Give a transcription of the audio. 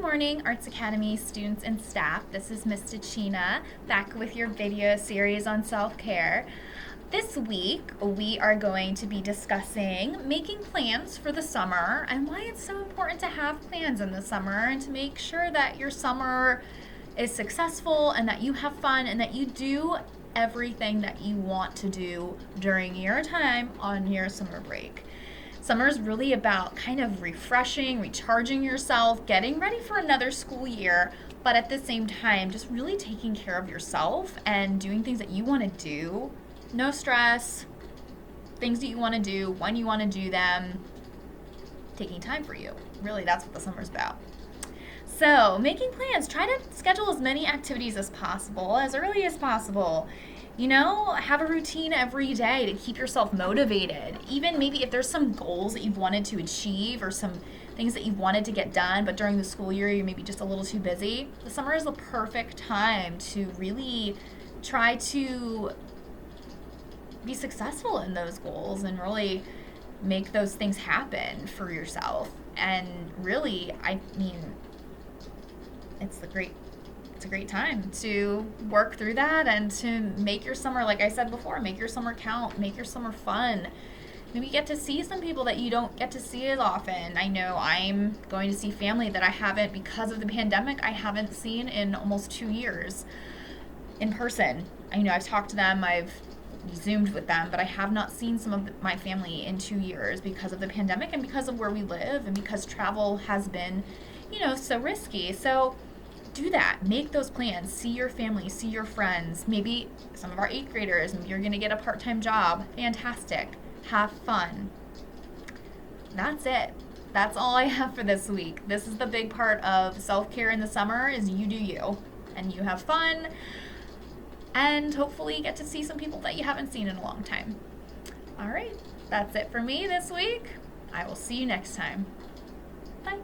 morning, Arts Academy students and staff. This is Miss Stachina back with your video series on self-care. This week, we are going to be discussing making plans for the summer and why it's so important to have plans in the summer and to make sure that your summer is successful and that you have fun and that you do everything that you want to do during your time on your summer break. Summer is really about kind of refreshing, recharging yourself, getting ready for another school year, but at the same time, just really taking care of yourself and doing things that you want to do. No stress, things that you want to do, when you want to do them, taking time for you. Really, that's what the summer's about. So, making plans. Try to schedule as many activities as possible, as early as possible. Have a routine every day to keep yourself motivated. Even maybe if there's some goals that you've wanted to achieve or some things that you've wanted to get done, but during the school year you're maybe just a little too busy, the summer is the perfect time to really try to be successful in those goals and really make those things happen for yourself. And really, it's a great time to work through that and to make your summer, like I said before, make your summer count, make your summer fun. Maybe get to see some people that you don't get to see as often. I know I'm going to see family that I haven't, because of the pandemic, I haven't seen in almost 2 years in person. I know I've talked to them, I've Zoomed with them, but I have not seen some of my family in 2 years because of the pandemic and because of where we live and because travel has been, so risky. So do that. Make those plans. See your family, see your friends. Maybe some of our 8th graders, maybe you're going to get a part-time job. Fantastic. Have fun. That's it. That's all I have for this week. This is the big part of self-care in the summer, is you do you. And you have fun. And hopefully get to see some people that you haven't seen in a long time. All right. That's it for me this week. I will see you next time. Bye.